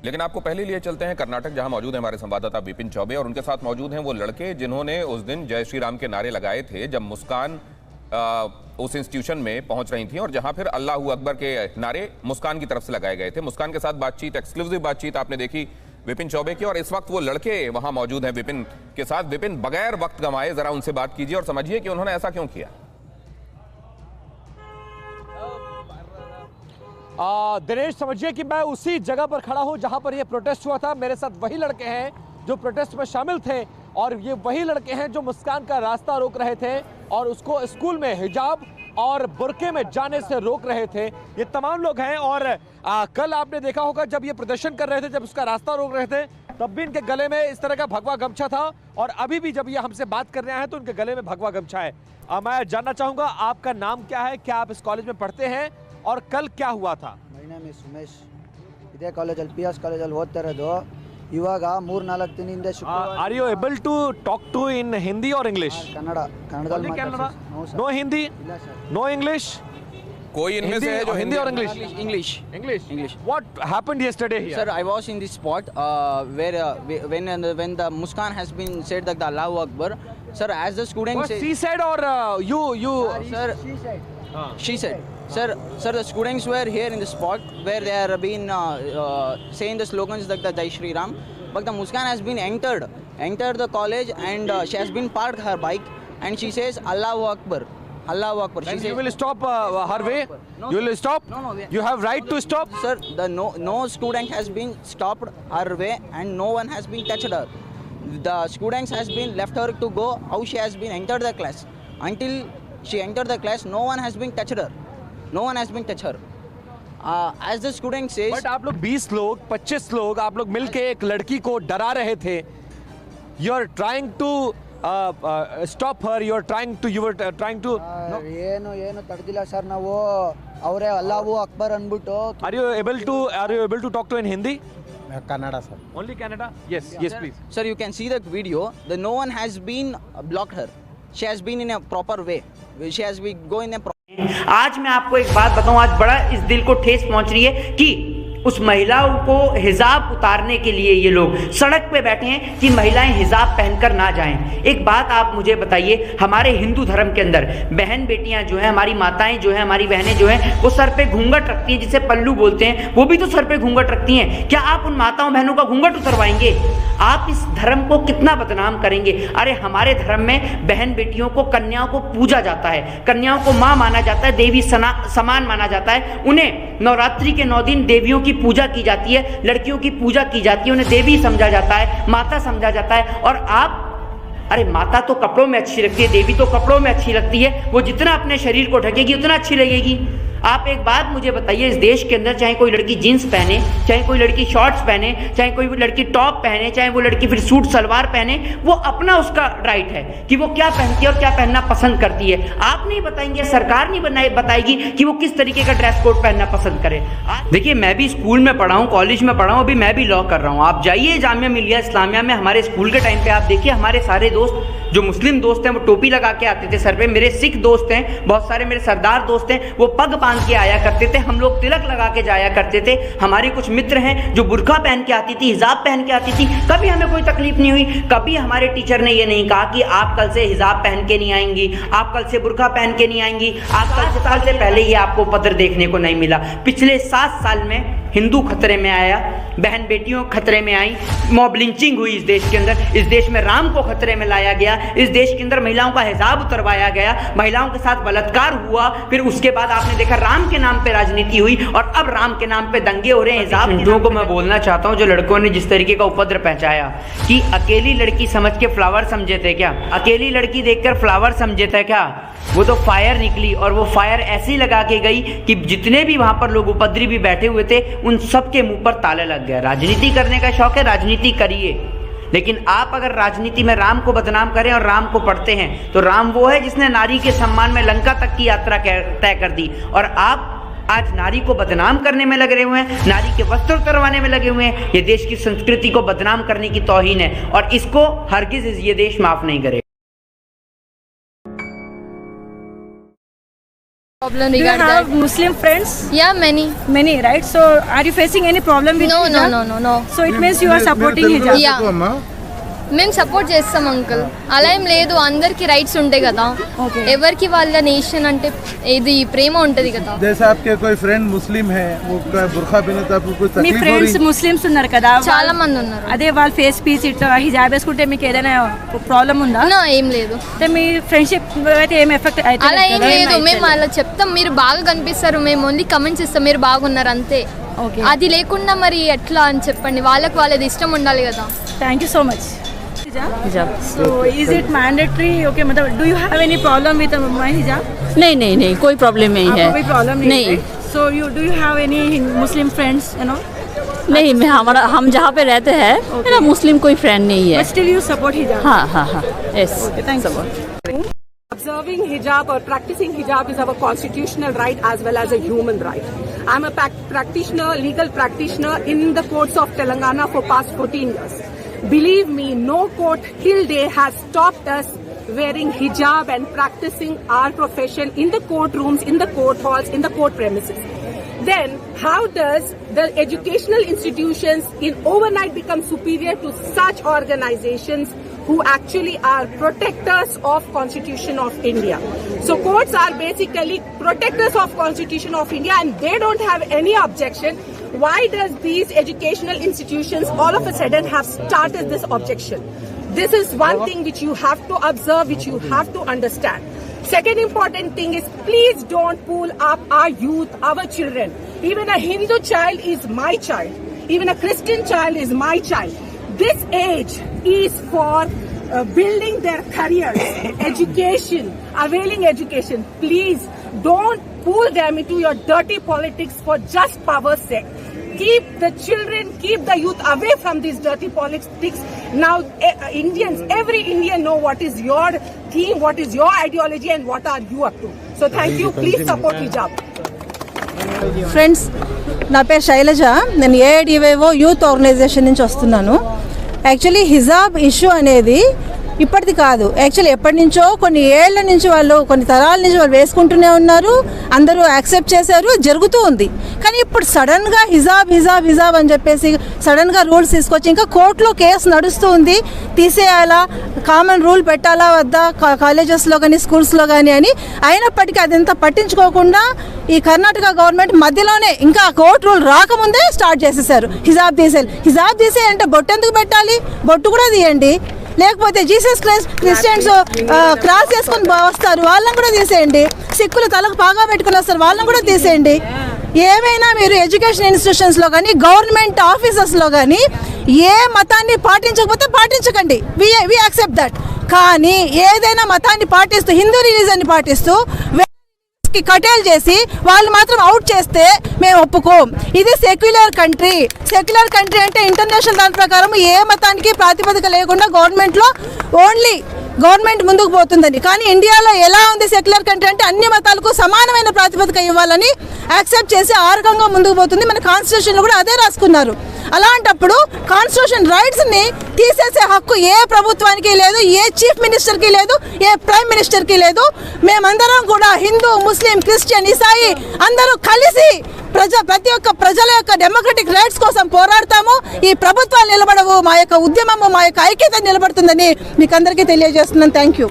लेकिन आपको पहले लिए चलते हैं कर्नाटक, जहां मौजूद है हमारे संवाददाता विपिन चौबे और उनके साथ मौजूद हैं वो लड़के जिन्होंने उस दिन जय श्री राम के नारे लगाए थे जब मुस्कान उस इंस्टीट्यूशन में पहुंच रही थी और जहां फिर अल्लाहू अकबर के नारे मुस्कान की तरफ से लगाए गए थे। मुस्कान के साथ बातचीत, एक्सक्लूसिव बातचीत आपने देखी विपिन चौबे की, और इस वक्त वो लड़के वहां मौजूद हैं विपिन के साथ। विपिन, बगैर वक्त गंवाए जरा उनसे बात कीजिए और समझिए कि उन्होंने ऐसा क्यों किया। दिनेश, समझिए कि मैं उसी जगह पर खड़ा हूं जहां पर यह प्रोटेस्ट हुआ था। मेरे साथ वही लड़के हैं जो प्रोटेस्ट में शामिल थे और ये वही लड़के हैं जो मुस्कान का रास्ता रोक रहे थे और उसको स्कूल में हिजाब और बुर्के में जाने से रोक रहे थे। ये तमाम लोग हैं और कल आपने देखा होगा जब ये प्रदर्शन कर रहे थे, जब उसका रास्ता रोक रहे थे, तब भी इनके गले में इस तरह का भगवा गमछा था और अभी भी जब ये हमसे बात करने आए हैं तो इनके गले में भगवा गमछा है। मैं जानना चाहूंगा आपका नाम क्या है, क्या आप इस कॉलेज में पढ़ते हैं और कल क्या हुआ था? My name is Sumesh. ಇದೇ ಕಾಲೇಜಲ್ಲಿ PS ಕಾಲೇಜಲ್ಲಿ ಓದ್ತಾ ಇರೋದು. ಇವಾಗ 3-4 ದಿನದಿಂದ ಶುಕ್ರವಾರ. Are you able to talk to in Hindi or English? ಕನ್ನಡದಲ್ಲಿ ಮಾತಾಡ್ತೀನಿ. No Hindi? ಇಲ್ಲ ಸರ್. No English? कोई इनमें से है जो Hindi or English? English. What happened yesterday here? Sir, I was in this spot when the Muskan has been said that the Allahu Akbar. Sir, as the student What says, she said or you? sir, she said. Sir, the students were here in the spot where they are been saying the slogans like the Jai Shri Ram. But the Muskan has been entered the college and she has been parked her bike and she says Allahu Akbar. Allahu Akbar. Then She you says, will stop her way? No, You will stop? No. You have right to stop? Sir, no student has been stopped her way and no one has been touched her. The students has been left her to go how she has been entered the class. Until she entered the class, no one has been touched her. No one has been touched her. As the student says. But आप लोग 20 लोग 25 लोग आप लोग मिलके एक लड़की को डरा रहे थे. You are trying to stop her. You were trying to. No. ಏನು ತಡೆದಿಲ್ಲ ಸರ್ ನಾವು. ಅವರೇ ಅಲ್ಲಾಹು ಅಕ್ಬರ್ ಅಂದ್ಬಿಟ್ಟು. Are you able to talk to in Hindi? Kannada sir. Only Canada? Yes, please. Sir, you can see that video. No one has been blocked her. She has been in a proper way. She has been going in a आज मैं आपको एक बात बताऊं, आज बड़ा इस दिल को ठेस पहुंच रही है कि उस महिलाओं को हिजाब उतारने के लिए ये लोग सड़क पे बैठे हैं कि महिलाएं हिजाब पहनकर ना जाएं। एक बात आप मुझे बताइए, हमारे हिंदू धर्म के अंदर बहन बेटियां जो हैं, हमारी माताएं जो हैं, हमारी बहनें जो हैं, वो सर पे घूंघट रखती हैं, जिसे पल्लू बोलते हैं, वो भी तो सर पे घूंघट रखती हैं। क्या आप उन माताओं बहनों का घूंघट उतरवाएंगे? आप इस धर्म को कितना बदनाम करेंगे? अरे हमारे धर्म में बहन बेटियों को, कन्याओं को पूजा जाता है, कन्याओं को माँ माना जाता है, देवी समान माना जाता है। उन्हें नवरात्रि के 9 दिन देवियों की पूजा की जाती है, लड़कियों की पूजा की जाती है, उन्हें देवी समझा जाता है, माता समझा जाता है। और आप, अरे माता तो कपड़ों में अच्छी लगती है, देवी तो कपड़ों में अच्छी लगती है, वो जितना अपने शरीर को ढकेगी उतना अच्छी लगेगी। आप एक बात मुझे बताइए, इस देश के अंदर चाहे कोई लड़की जीन्स पहने, चाहे कोई लड़की शॉर्ट्स पहने, चाहे कोई लड़की टॉप पहने, चाहे वो लड़की फिर सूट सलवार पहने, वो अपना उसका राइट है कि वो क्या पहनती है और क्या पहनना पसंद करती है। आप नहीं बताएंगे, सरकार नहीं बताएगी कि वो किस तरीके का ड्रेस कोड पहनना पसंद करे। देखिए, मैं भी स्कूल में पढ़ा हूँ, कॉलेज में पढ़ा हूँ, अभी मैं भी लॉ कर रहा हूँ। आप जाइए जामिया मिलिया इस्लामिया में, हमारे स्कूल के टाइम पे आप देखिए, हमारे सारे दोस्त जो मुस्लिम दोस्त हैं वो टोपी लगा के आते थे सर पे। मेरे सिख दोस्त हैं, बहुत सारे मेरे सरदार दोस्त हैं, वो पग बांध के आया करते थे, हम लोग तिलक लगा के जाया करते थे। हमारी कुछ मित्र हैं जो बुर्का पहन के आती थी, हिजाब पहन के आती थी, कभी हमें कोई तकलीफ नहीं हुई। कभी हमारे टीचर ने ये नहीं कहा कि आप कल से हिजाब पहन के नहीं आएंगी, आप कल से बुर्का पहन के नहीं आएंगी, आप कल से पहले ये आपको पत्र देखने को नहीं मिला। पिछले 7 साल में हिंदू खतरे में आया, बहन बेटियों खतरे में आई, मॉब लिंचिंग हुई इस देश के अंदर, इस देश में राम को खतरे में लाया गया, इस देश के अंदर महिलाओं का हिजाब उतरवाया गया, महिलाओं के साथ बलात्कार हुआ, फिर उसके बाद आपने देखा राम के नाम पे राजनीति हुई और अब राम के नाम पे दंगे हो रहे हैं। हिजाब हिंदुओं को मैं बोलना चाहता हूं, जो लड़कों ने जिस तरीके का उपद्रव पहुंचाया कि अकेली लड़की समझ के फ्लावर समझे थे क्या, अकेली लड़की देखकर फ्लावर समझे थे क्या, वो तो फायर निकली और वो फायर ऐसी लगा के गई कि जितने भी वहां पर लोग उपद्रवी भी बैठे हुए थे उन सब के मुंह पर ताला लग गया। राजनीति करने का शौक है, राजनीति करिए, लेकिन आप अगर राजनीति में राम को बदनाम करें और राम को पढ़ते हैं तो राम वो है जिसने नारी के सम्मान में लंका तक की यात्रा तय कर दी, और आप आज नारी को बदनाम करने में लगे हुए हैं, नारी के वस्त्र उतरवाने में लगे हुए हैं। ये देश की संस्कृति को बदनाम करने की तौहीन है और इसको हरगिज ये देश माफ नहीं करेगा। Problem Do you regarding have that. Muslim friends? Yeah, many. Many, right? So are you facing any problem with No, no, hijab? no. So it means you are supporting hijab. Yeah. మేము support చేస్తాం uncle, అలా ఏం లేదు. అందరికి rights ఉంటాయి కదా, ఎవరికి వాళ్ళ నేషన్ అంటే ఇది ప్రేమ ఉంటది కదా. जैसे आपके कोई फ्रेंड मुस्लिम है, वो बुर्खा पहने तो आपको कुछ మీ तकलीफ हो ఫ్రెండ్స్ रही? ముస్లిమ్స్ ఉన్నారు కదా, చాలా మంది ఉన్నారు. అదే వాళ్ళ ఫేస్ పీస్ ఇట్లా హిజాబ్ వేసుకుంటే మీకు ఏదైనా ప్రాబ్లం ఉందా? No, ఏం లేదు. అంటే మీ ఫ్రెండ్షిప్ అయితే ఏం ఎఫెక్ట్ అయితే అలా ఏం లేదు. మేము అలా చెప్తాం, మీరు బాగా కనిపిస్తారు, మేము ఓన్లీ కమెంట్స్ ఇస్తాం, మీరు బాగున్నారు అంతే. అది లేకుండా మరి ఎట్లా అని చెప్పండి, వాళ్ళకి వాళ్ళది ఇష్టం ఉండాలి కదా. Thank you so much. hijab. So is it mandatory? Okay, मतलब do you have any problem with my hijab? नहीं कोई प्रॉब्लम नहीं है. कोई प्रॉब्लम नहीं. नहीं. So do you have any Muslim friends? You know. नहीं, मैं हम जहाँ पे रहते हैं मेरा मुस्लिम कोई फ्रेंड नहीं है. But still you support hijab. हाँ yes. Okay, thanks. Observing hijab or practicing hijab is our constitutional right as well as a human right. I'm a practitioner, legal practitioner in the courts of Telangana for past 14 years. Believe me, no court till day has stopped us wearing hijab and practicing our profession in the courtrooms, in the court halls, in the court premises. Then how does the educational institutions in overnight become superior to such organizations who actually are protectors of Constitution of India? So courts are basically protectors of Constitution of India and they don't have any objection. Why does these educational institutions all of a sudden have started this objection? This is one thing which you have to observe, which you have to understand. Second important thing is, please don't pull up our youth, our children. Even a Hindu child is my child. Even a Christian child is my child. This age is for building their careers, education, availing education. Please don't pull them into your dirty politics for just power's sake. Keep the children, keep the youth away from these dirty politics. Now, Indians, every Indian know what is your theme, what is your ideology and what are you up to. So thank you. Please support hijab. Friends, నా పేరు శైలజ. నేను ఏఐడివైఓ youth organisation నుంచి వస్తున్నాను. Actually హిజాబ్ issue అనేది ఇప్పటిది కాదు, actually ఎప్పటి నుంచో కొన్ని ఏళ్ల నుంచి వాళ్ళు, కొన్ని తరాల నుంచి వాళ్ళు వేసుకుంటూనే ఉన్నారు, అందరూ యాక్సెప్ట్ చేశారు, జరుగుతూ ఉంది. కానీ ఇప్పుడు సడన్గా హిజాబ్ అని చెప్పేసి సడన్గా రూల్స్ తీసుకొచ్చి ఇంకా కోర్టులో కేసు నడుస్తూ ఉంది, తీసేయాలా, కామన్ రూల్ పెట్టాలా వద్దా కాలేజెస్లో కానీ స్కూల్స్లో కానీ అని. అయినప్పటికీ అదంతా పట్టించుకోకుండా ఈ కర్ణాటక గవర్నమెంట్ మధ్యలోనే ఇంకా కోర్టు రూల్ రాకముందే స్టార్ట్ చేసేసారు హిజాబ్ తీసేయాలంటే బొట్టు ఎందుకు పెట్టాలి, బొట్టు కూడా తీయండి. లేకపోతే జీసస్ క్రైస్ట్ క్రిస్టియన్స్ క్రాస్ చేసుకొని వస్తారు, వాళ్ళని కూడా తీసేయండి. సిక్కులు తలకు పాగా పెట్టుకుని వస్తారు, వాళ్ళని కూడా తీసేయండి. ఏమైనా మీరు ఎడ్యుకేషన్ ఇన్స్టిట్యూషన్స్లో కానీ గవర్నమెంట్ ఆఫీసెస్లో కానీ ఏ మతాన్ని పాటించకపోతే పాటించకండి, వి యాక్సెప్ట్ దట్. కానీ ఏదైనా మతాన్ని పాటిస్తూ, హిందూ రిలీజన్ని పాటిస్తూ కటేల్ చేసి వాళ్ళు మాత్రం అవుట్ చేస్తే మేము ఒప్పుకోం. ఇది సెక్యులర్ కంట్రీ అంటే ఇంటర్నేషనల్ దాని ప్రకారం ఏ మతానికి ప్రాతిపదిక లేకుండా గవర్నమెంట్లో ఓన్లీ గవర్నమెంట్ ముందుకు పోతుందని. కానీ ఇండియాలో ఎలా ఉంది సెక్యులర్ కంట్రీ అంటే అన్ని మతాలకు సమానమైన ప్రాతిపదిక ఇవ్వాలని యాక్సెప్ట్ చేసి ఆ రకంగా ముందుకు పోతుంది. మన కాన్స్టిట్యూషన్లో కూడా అదే రాసుకున్నారు. అలాంటప్పుడు కాన్స్టిట్యూషన్ రైట్స్ని తీసేసే హక్కు ఏ ప్రభుత్వానికి లేదు, ఏ చీఫ్ మినిస్టర్కి లేదు, ఏ ప్రైమ్ మినిస్టర్కి లేదు. మేమందరం కూడా హిందూ, ముస్లిం, క్రిస్టియన్, ఇసాయి అందరూ కలిసి ప్రతి ఒక్క ప్రజల యొక్క డెమోక్రటిక్ రైట్స్ కోసం పోరాడతాము. ఈ ప్రభుత్వాలు నిలబడవు, మా యొక్క ఉద్యమము, మా యొక్క ఐక్యత నిలబడుతుందని మీకు అందరికీ తెలియజేస్తున్నాను. Thank you.